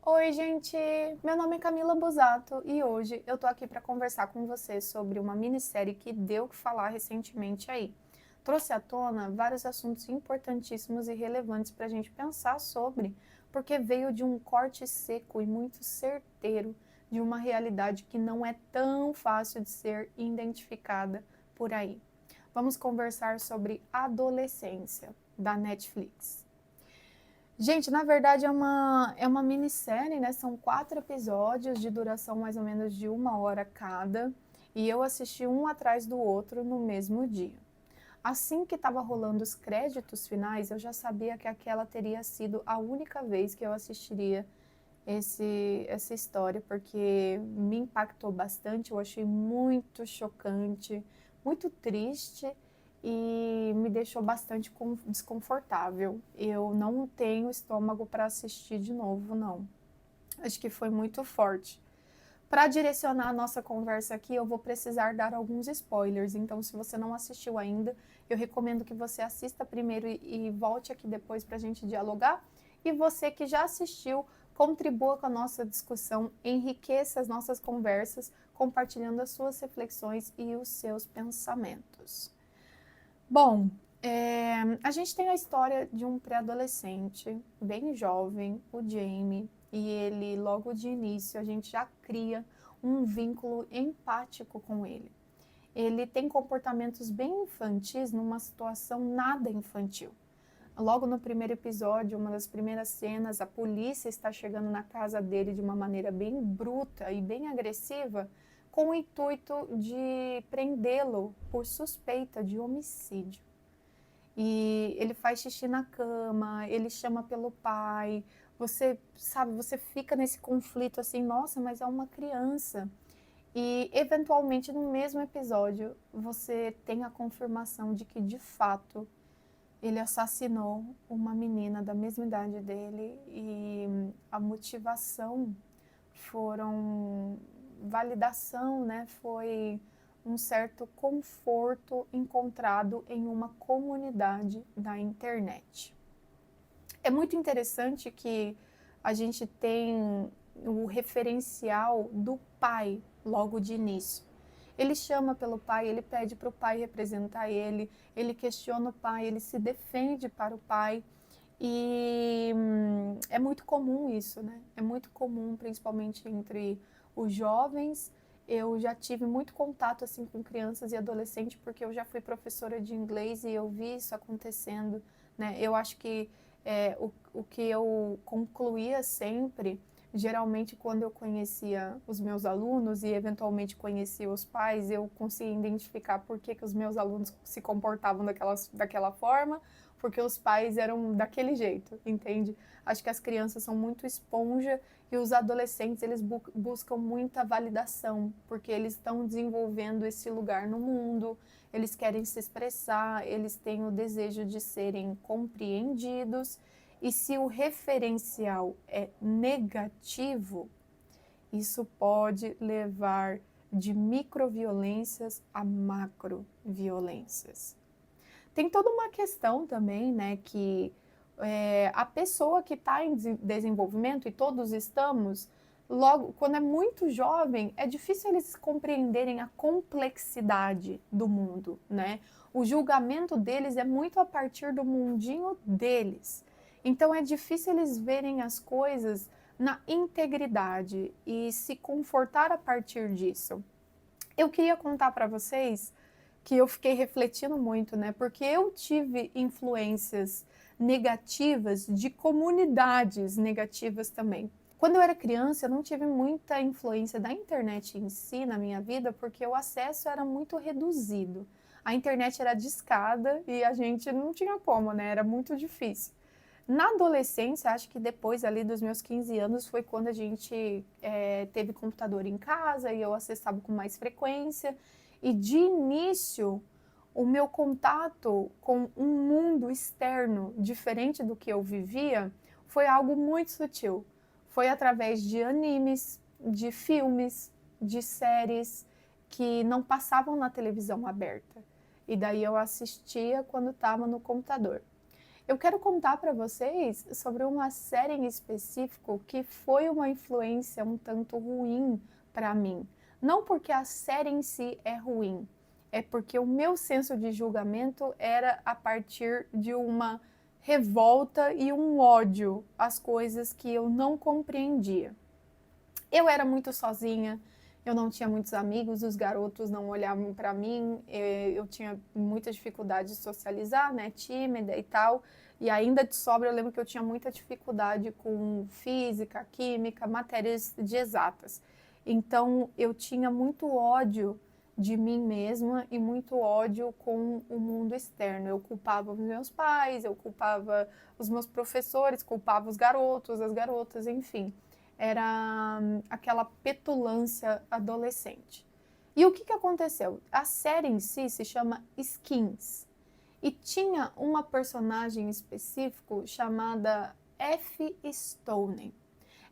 Oi, gente! Meu nome é Camila Busato e hoje eu tô aqui para conversar com você sobre uma minissérie que deu o que falar recentemente aí. Trouxe à tona vários assuntos importantíssimos e relevantes para a gente pensar sobre, porque veio de um corte seco e muito certeiro de uma realidade que não é tão fácil de ser identificada por aí. Vamos conversar sobre adolescência, da Netflix. Gente, na verdade é uma minissérie, né? São 4 episódios de duração mais ou menos de 1 hora cada. E eu assisti um atrás do outro no mesmo dia. Assim que estava rolando os créditos finais, eu já sabia que aquela teria sido a única vez que eu assistiria essa história, porque me impactou bastante, eu achei muito chocante, muito triste e me deixou bastante desconfortável. Eu não tenho estômago para assistir de novo, não. Acho que foi muito forte. Para direcionar a nossa conversa aqui, eu vou precisar dar alguns spoilers. Então, se você não assistiu ainda, eu recomendo que você assista primeiro e volte aqui depois para a gente dialogar. E você que já assistiu, contribua com a nossa discussão, enriqueça as nossas conversas, compartilhando as suas reflexões e os seus pensamentos. Bom, a gente tem a história de um pré-adolescente, bem jovem, o Jamie, e ele, logo de início, a gente já cria um vínculo empático com ele. Ele tem comportamentos bem infantis numa situação nada infantil. Logo no primeiro episódio, uma das primeiras cenas, a polícia está chegando na casa dele de uma maneira bem bruta e bem agressiva, com o intuito de prendê-lo por suspeita de homicídio. E ele faz xixi na cama, ele chama pelo pai. Você sabe, você fica nesse conflito assim, nossa, mas é uma criança. E eventualmente no mesmo episódio, você tem a confirmação de que de fato ele assassinou uma menina da mesma idade dele e a motivação foram validação, né? Foi um certo conforto encontrado em uma comunidade da internet. É muito interessante que a gente tem o referencial do pai logo de início. Ele chama pelo pai, ele pede para o pai representar ele questiona o pai, ele se defende para o pai. E é muito comum isso, né? É muito comum, principalmente entre os jovens. Eu já tive muito contato assim com crianças e adolescentes, porque eu já fui professora de inglês e eu vi isso acontecendo, né? Eu acho que o que eu concluía sempre, geralmente quando eu conhecia os meus alunos e eventualmente conhecia os pais, eu conseguia identificar por que os meus alunos se comportavam daquela forma, porque os pais eram daquele jeito, entende? Acho que as crianças são muito esponja e os adolescentes, eles buscam muita validação, porque eles estão desenvolvendo esse lugar no mundo, eles querem se expressar, eles têm o desejo de serem compreendidos, e se o referencial é negativo, isso pode levar de microviolências a macroviolências. Tem toda uma questão também, né, que a pessoa que está em desenvolvimento, e todos estamos, logo, quando é muito jovem, é difícil eles compreenderem a complexidade do mundo, né? O julgamento deles é muito a partir do mundinho deles. Então é difícil eles verem as coisas na integridade e se confortar a partir disso. Eu queria contar para vocês que eu fiquei refletindo muito, né? Porque eu tive influências negativas de comunidades negativas também. Quando eu era criança, eu não tive muita influência da internet em si na minha vida, porque o acesso era muito reduzido. A internet era discada e a gente não tinha como, né? Era muito difícil. Na adolescência, acho que depois ali dos meus 15 anos foi quando a gente teve computador em casa e eu acessava com mais frequência. E de início, o meu contato com um mundo externo diferente do que eu vivia foi algo muito sutil. Foi através de animes, de filmes, de séries que não passavam na televisão aberta. E daí eu assistia quando estava no computador. Eu quero contar para vocês sobre uma série em específico que foi uma influência um tanto ruim para mim. Não porque a série em si é ruim, é porque o meu senso de julgamento era a partir de uma revolta e um ódio às coisas que eu não compreendia. Eu era muito sozinha, eu não tinha muitos amigos, os garotos não olhavam para mim, eu tinha muita dificuldade de socializar, né, tímida e tal, e ainda de sobra eu lembro que eu tinha muita dificuldade com física, química, matérias de exatas. Então eu tinha muito ódio de mim mesma e muito ódio com o mundo externo. Eu culpava os meus pais, eu culpava os meus professores, culpava os garotos, as garotas, enfim. Era aquela petulância adolescente. E o que aconteceu? A série em si se chama Skins. E tinha uma personagem específico chamada F. Stone.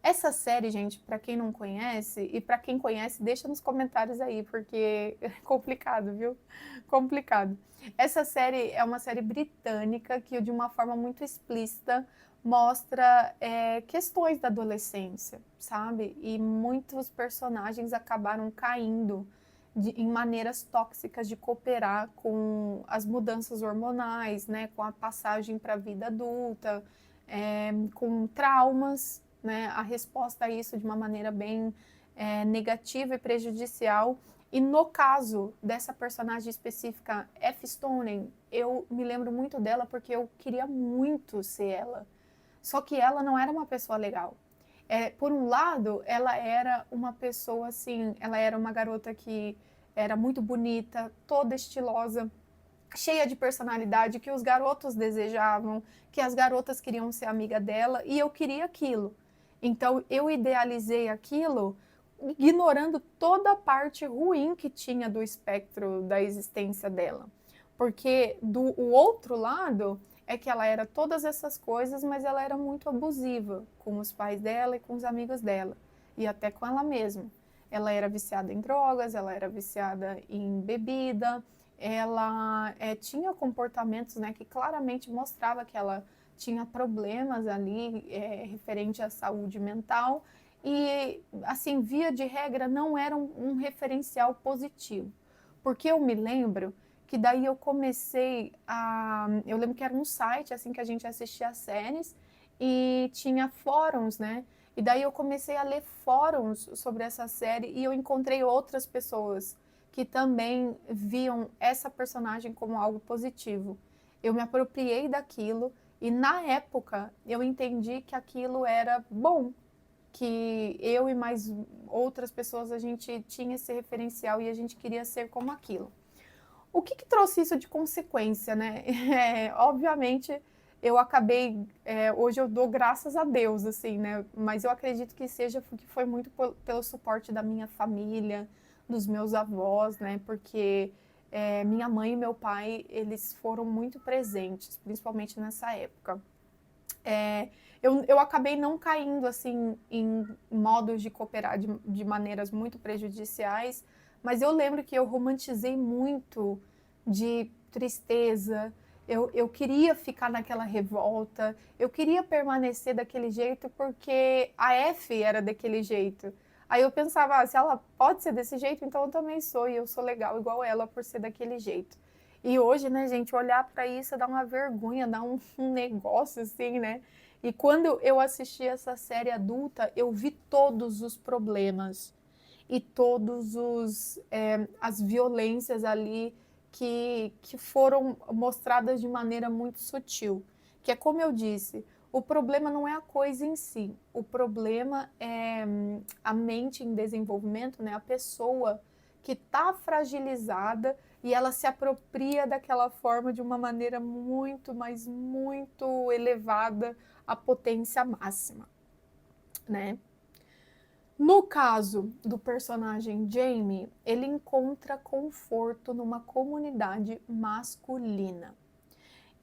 Essa série, gente, para quem não conhece, e para quem conhece, deixa nos comentários aí, porque é complicado, viu? Complicado. Essa série é uma série britânica que, de uma forma muito explícita, mostra questões da adolescência, sabe? E muitos personagens acabaram caindo em maneiras tóxicas de cooperar com as mudanças hormonais, né? Com a passagem para a vida adulta, com traumas, né, a resposta a isso de uma maneira bem negativa e prejudicial. E no caso dessa personagem específica, F. Stone, eu me lembro muito dela porque eu queria muito ser ela. Só que ela não era uma pessoa legal. Por um lado, ela era uma pessoa assim, ela era uma garota que era muito bonita, toda estilosa, cheia de personalidade, que os garotos desejavam, que as garotas queriam ser amiga dela, e eu queria aquilo. Então eu idealizei aquilo, ignorando toda a parte ruim que tinha do espectro da existência dela. Porque o outro lado é que ela era todas essas coisas, mas ela era muito abusiva com os pais dela e com os amigos dela, e até com ela mesma. Ela era viciada em drogas, ela era viciada em bebida, ela tinha comportamentos, né, que claramente mostrava que ela tinha problemas ali referente à saúde mental e, assim, via de regra, não era um referencial positivo. Porque eu me lembro que daí eu comecei a... Eu lembro que era um site, assim, que a gente assistia as séries e tinha fóruns, né? E daí eu comecei a ler fóruns sobre essa série e eu encontrei outras pessoas que também viam essa personagem como algo positivo. Eu me apropriei daquilo e na época eu entendi que aquilo era bom, que eu e mais outras pessoas a gente tinha esse referencial e a gente queria ser como aquilo. O que trouxe isso de consequência, né? Obviamente, eu acabei, hoje eu dou graças a Deus, assim, né? Mas eu acredito que seja que foi muito pelo suporte da minha família, dos meus avós, né? Porque minha mãe e meu pai, eles foram muito presentes, principalmente nessa época. Eu acabei não caindo, assim, em modos de cooperar de maneiras muito prejudiciais, mas eu lembro que eu romantizei muito de tristeza, eu queria ficar naquela revolta, eu queria permanecer daquele jeito porque a F era daquele jeito. Aí eu pensava, se ela pode ser desse jeito, então eu também sou, e eu sou legal igual ela por ser daquele jeito. E hoje, né, gente, olhar para isso dá uma vergonha, dá um negócio assim, né? E quando eu assisti essa série adulta, eu vi todos os problemas e todos as violências ali que foram mostradas de maneira muito sutil. Que é como eu disse, o problema não é a coisa em si, o problema é a mente em desenvolvimento, né? A pessoa que está fragilizada e ela se apropria daquela forma de uma maneira muito, mas muito elevada à potência máxima, né? No caso do personagem Jamie, ele encontra conforto numa comunidade masculina.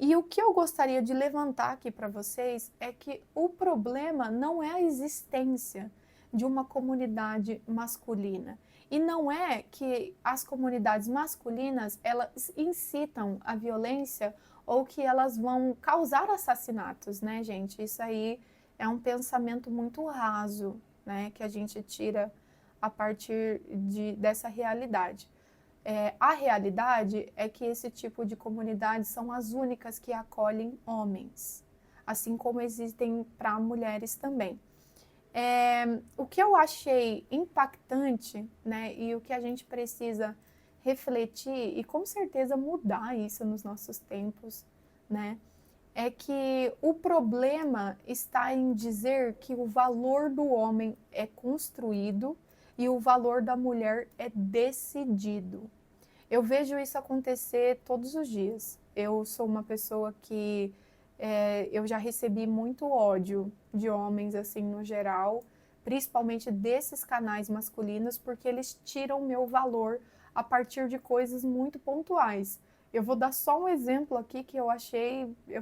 E o que eu gostaria de levantar aqui para vocês é que o problema não é a existência de uma comunidade masculina. E não é que as comunidades masculinas, elas incitam a violência ou que elas vão causar assassinatos, né, gente? Isso aí é um pensamento muito raso, né, que a gente tira a partir dessa realidade. A realidade é que esse tipo de comunidades são as únicas que acolhem homens, assim como existem para mulheres também. O que eu achei impactante, né, e o que a gente precisa refletir e com certeza mudar isso nos nossos tempos, né, é que o problema está em dizer que o valor do homem é construído e o valor da mulher é decidido. Eu vejo isso acontecer todos os dias. Eu sou uma pessoa que eu já recebi muito ódio de homens, assim, no geral, principalmente desses canais masculinos, porque eles tiram meu valor a partir de coisas muito pontuais. Eu vou dar só um exemplo aqui que eu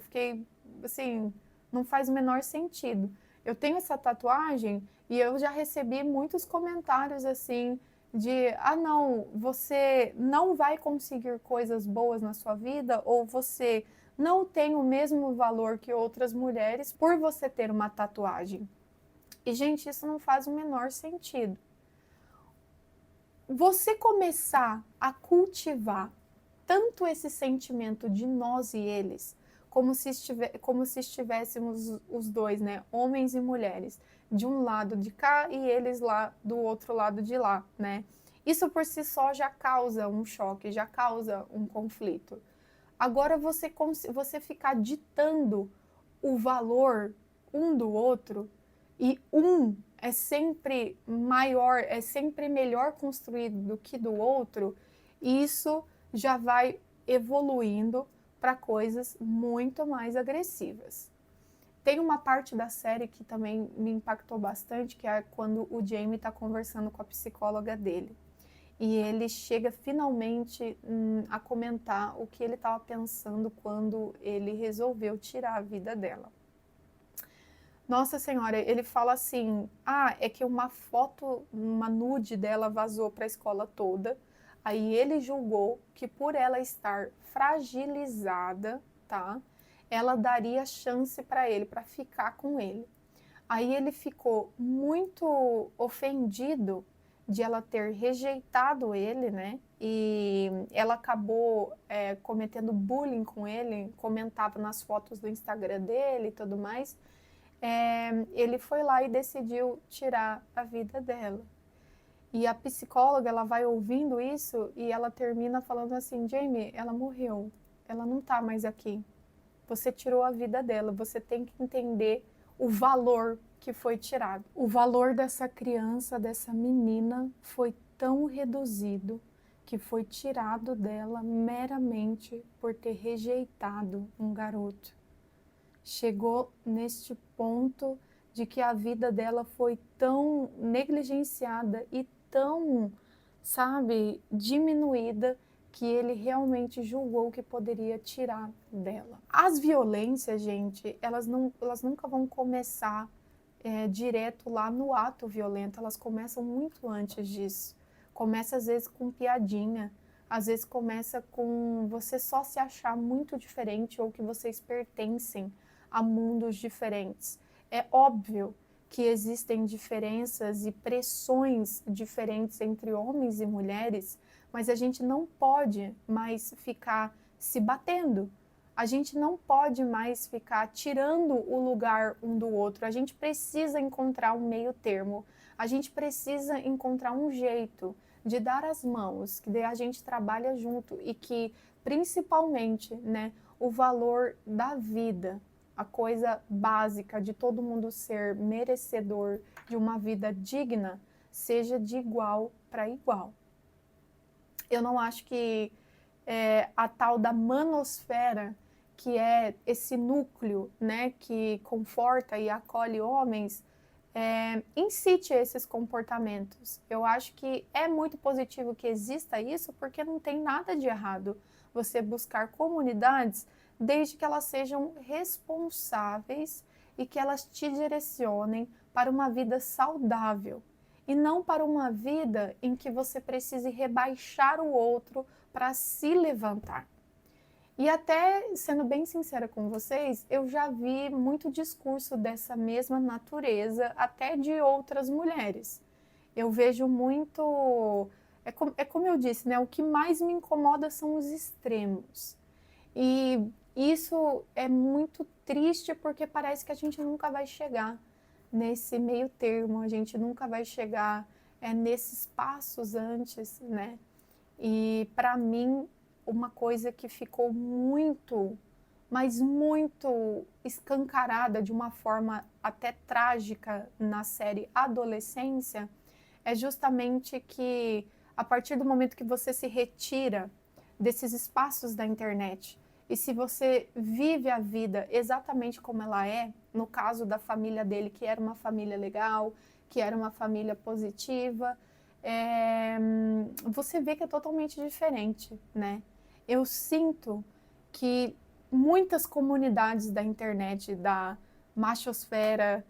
fiquei, assim, não faz o menor sentido. Eu tenho essa tatuagem e eu já recebi muitos comentários, assim, de, não, você não vai conseguir coisas boas na sua vida, ou você não tem o mesmo valor que outras mulheres por você ter uma tatuagem. E, gente, isso não faz o menor sentido. Você começar a cultivar tanto esse sentimento de nós e eles, como se estivéssemos os dois, né, homens e mulheres, de um lado de cá e eles lá do outro lado de lá, né? Isso por si só já causa um choque, já causa um conflito. Agora você ficar ditando o valor um do outro, e um é sempre maior, é sempre melhor construído do que do outro, isso já vai evoluindo para coisas muito mais agressivas. Tem uma parte da série que também me impactou bastante, que é quando o Jamie está conversando com a psicóloga dele. E ele chega finalmente a comentar o que ele estava pensando quando ele resolveu tirar a vida dela. Nossa Senhora, ele fala assim, é que uma foto, uma nude dela vazou para a escola toda, aí ele julgou que por ela estar fragilizada, tá, ela daria chance para ele, para ficar com ele. Aí ele ficou muito ofendido de ela ter rejeitado ele, né? E ela acabou cometendo bullying com ele, comentava nas fotos do Instagram dele e tudo mais. Ele foi lá e decidiu tirar a vida dela. E a psicóloga, ela vai ouvindo isso e ela termina falando assim, Jamie, ela morreu, ela não tá mais aqui. Você tirou a vida dela, você tem que entender o valor que foi tirado. O valor dessa criança, dessa menina, foi tão reduzido que foi tirado dela meramente por ter rejeitado um garoto. Chegou neste ponto de que a vida dela foi tão negligenciada e tão, sabe, diminuída, que ele realmente julgou que poderia tirar dela. As violências, gente, elas nunca vão começar direto lá no ato violento, elas começam muito antes disso. Começa às vezes com piadinha, às vezes começa com você só se achar muito diferente ou que vocês pertencem a mundos diferentes. É óbvio que existem diferenças e pressões diferentes entre homens e mulheres, mas a gente não pode mais ficar se batendo. A gente não pode mais ficar tirando o lugar um do outro. A gente precisa encontrar um meio termo. A gente precisa encontrar um jeito de dar as mãos, que daí a gente trabalha junto e que, principalmente, né, o valor da vida, a coisa básica de todo mundo ser merecedor de uma vida digna, seja de igual para igual. Eu não acho que a tal da manosfera, que é esse núcleo, né, que conforta e acolhe homens, incite esses comportamentos. Eu acho que é muito positivo que exista isso, porque não tem nada de errado você buscar comunidades, desde que elas sejam responsáveis e que elas te direcionem para uma vida saudável, e não para uma vida em que você precise rebaixar o outro para se levantar. E até, sendo bem sincera com vocês, eu já vi muito discurso dessa mesma natureza, até de outras mulheres. Eu vejo muito. É como eu disse, né? O que mais me incomoda são os extremos. E isso é muito triste porque parece que a gente nunca vai chegar nesse meio termo, a gente nunca vai chegar nesses passos antes, né? E para mim, uma coisa que ficou muito, mas muito escancarada de uma forma até trágica na série Adolescência é justamente que a partir do momento que você se retira desses espaços da internet e se você vive a vida exatamente como ela é, no caso da família dele, que era uma família legal, que era uma família positiva, você vê que é totalmente diferente, né? Eu sinto que muitas comunidades da internet, da machosfera,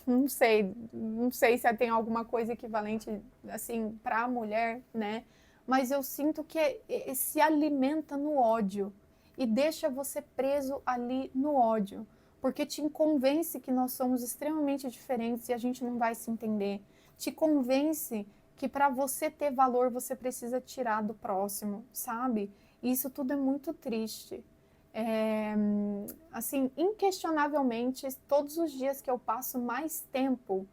não sei se tem alguma coisa equivalente assim para a mulher, né? Mas eu sinto que se alimenta no ódio e deixa você preso ali no ódio, porque te convence que nós somos extremamente diferentes e a gente não vai se entender. Te convence que para você ter valor você precisa tirar do próximo, sabe? E isso tudo é muito triste. É, assim, inquestionavelmente, todos os dias que eu passo mais tempo,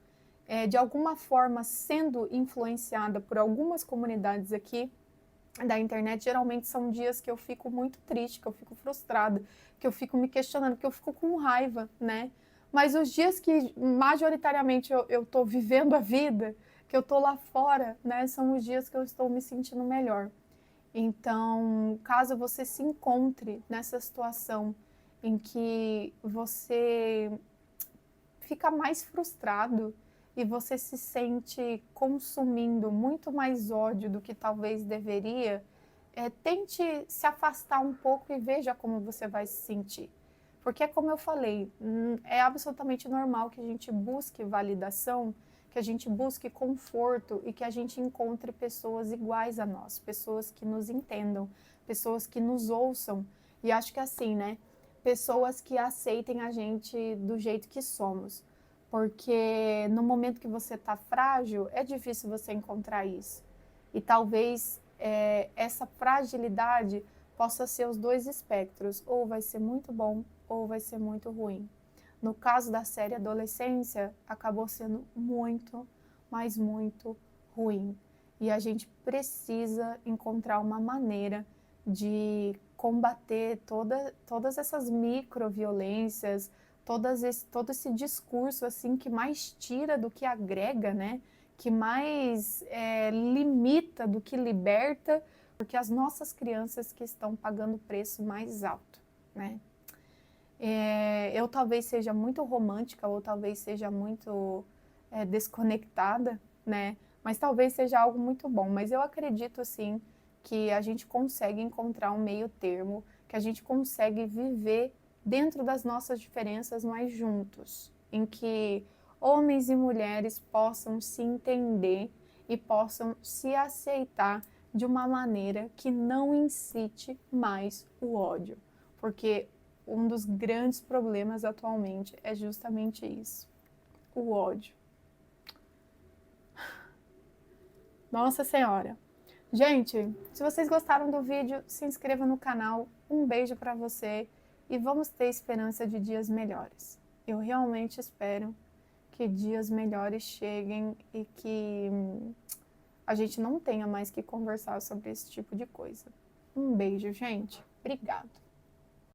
de alguma forma, sendo influenciada por algumas comunidades aqui da internet, geralmente são dias que eu fico muito triste, que eu fico frustrada, que eu fico me questionando, que eu fico com raiva, né? Mas os dias que majoritariamente eu tô vivendo a vida, que eu tô lá fora, né, são os dias que eu estou me sentindo melhor. Então, caso você se encontre nessa situação em que você fica mais frustrado e você se sente consumindo muito mais ódio do que talvez deveria, tente se afastar um pouco e veja como você vai se sentir. Porque é como eu falei, é absolutamente normal que a gente busque validação, que a gente busque conforto e que a gente encontre pessoas iguais a nós, pessoas que nos entendam, pessoas que nos ouçam. E acho que assim, né? Pessoas que aceitem a gente do jeito que somos. Porque no momento que você está frágil, é difícil você encontrar isso. E talvez essa fragilidade possa ser os dois espectros, ou vai ser muito bom, ou vai ser muito ruim. No caso da série Adolescência, acabou sendo muito, mas muito ruim. E a gente precisa encontrar uma maneira de combater todas essas microviolências, todo esse discurso assim que mais tira do que agrega, né? Que mais limita do que liberta, porque as nossas crianças que estão pagando o preço mais alto, né? Eu talvez seja muito romântica ou talvez seja muito desconectada, né? Mas talvez seja algo muito bom. Mas eu acredito, assim, que a gente consegue encontrar um meio termo, que a gente consegue viver dentro das nossas diferenças, mas juntos, em que homens e mulheres possam se entender e possam se aceitar de uma maneira que não incite mais o ódio. Porque um dos grandes problemas atualmente é justamente isso, o ódio. Nossa Senhora! Gente, se vocês gostaram do vídeo, se inscreva no canal, um beijo para você e vamos ter esperança de dias melhores. Eu realmente espero que dias melhores cheguem e que a gente não tenha mais que conversar sobre esse tipo de coisa. Um beijo, gente. Obrigada.